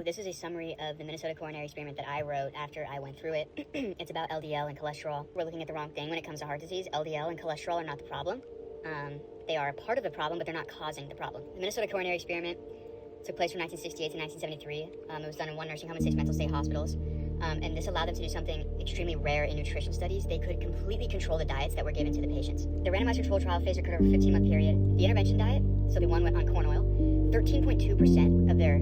This is a summary of the Minnesota coronary experiment that I wrote after I went through it. It's about LDL and cholesterol. We're looking at the wrong thing when it comes to heart disease. LDL and cholesterol are not the problem. They are a part of the problem, but they're not causing the problem. The Minnesota coronary experiment took place from 1968 to 1973. It was done in one nursing home and 6 mental state hospitals. And this allowed them to do something extremely rare in nutrition studies. They could completely control the diets that were given to the patients. The randomized controlled trial phase occurred over a 15-month period. The intervention diet, so the one went on corn oil, 13.2% of their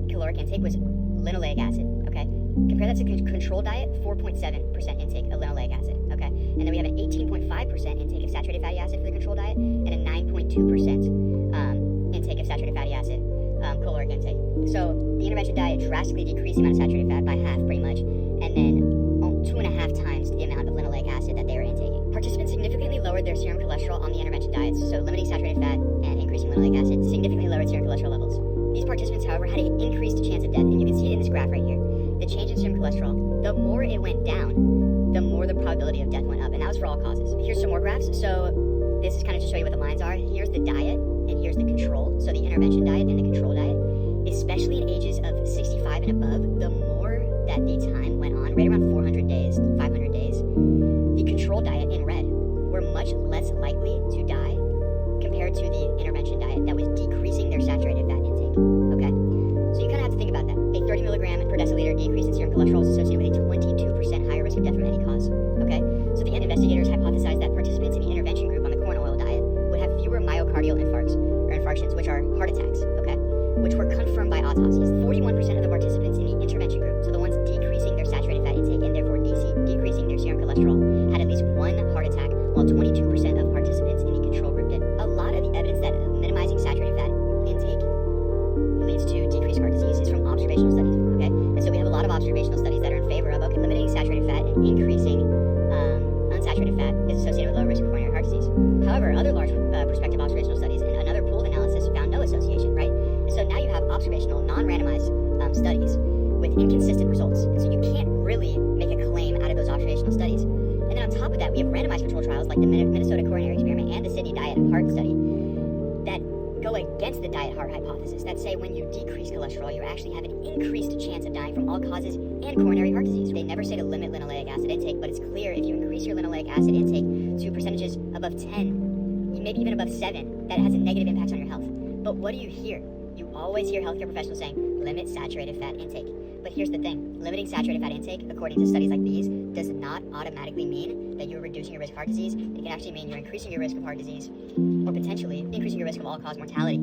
caloric intake was linoleic acid, okay? Compare that to control diet, 4.7% intake of linoleic acid, okay? And then we have an 18.5% intake of saturated fatty acid for the control diet and a 9.2% intake of saturated fatty acid, caloric intake. So the intervention diet drastically decreased the amount of saturated fat by half, pretty much, and then 2.5 times the amount of linoleic acid that they were intaking. Participants significantly lowered their serum cholesterol on the intervention diets, so limiting saturated fat and increasing linoleic acid significantly lowered serum cholesterol levels. These participants, however, had an increased chance of death, and you can see it in this graph right here. The change in serum cholesterol, the more it went down, the more the probability of death went up, and that was for all causes. Here's some more graphs. So this is kind of to show you what the lines are. Here's the diet, and here's the control. So the intervention diet and the control diet, especially in ages of 65 and above, the more that the time went on, right around 400 days, 500 days, the control diet in red were much less likely to die compared to the intervention diet that was decreasing their saturated fat intake, okay? So you kind of have to think about that. A 30 milligram per deciliter decrease in serum cholesterol is associated with a 22% higher risk of death from any cause, okay? So the investigators hypothesized that participants in the intervention group on the corn oil diet would have fewer myocardial infarcts, or infarctions, which are heart attacks, okay? Which were confirmed by autopsies. 41% of the participants in the intervention group, so the ones decreasing their saturated fat intake and therefore decreasing their serum cholesterol, had at least one heart attack, while 22% of participants in the control group did. A lot of the evidence that minimizing saturated fat intake leads to decreased heart disease is from observational studies, okay? And so we have a lot of observational studies that are in favor of, okay, limiting saturated fat and increasing unsaturated fat is associated with low risk of coronary heart disease. However, other large prospective observational studies and another pooled analysis found no association, right? And so now you have observational, non-randomized studies with inconsistent results. And so you can't really make a claim out of those observational studies. And then on top of that, we have randomized control trials like the Minnesota coronary experiment and the Sydney diet heart study that go against the diet heart hypothesis, that say when you decrease cholesterol, you actually have an increased chance of dying from all causes and coronary heart disease. They never say to limit linoleic acid intake, but it's clear if you increase your linoleic acid intake to percentages above 10, maybe even above 7, that has a negative impact on your health. But what do you hear? You always hear healthcare professionals saying, limit saturated fat intake. But here's the thing, limiting saturated fat intake, according to studies like these, does not automatically mean that you're reducing your risk of heart disease. It can actually mean you're increasing your risk of heart disease, or potentially increasing your risk of all-cause mortality.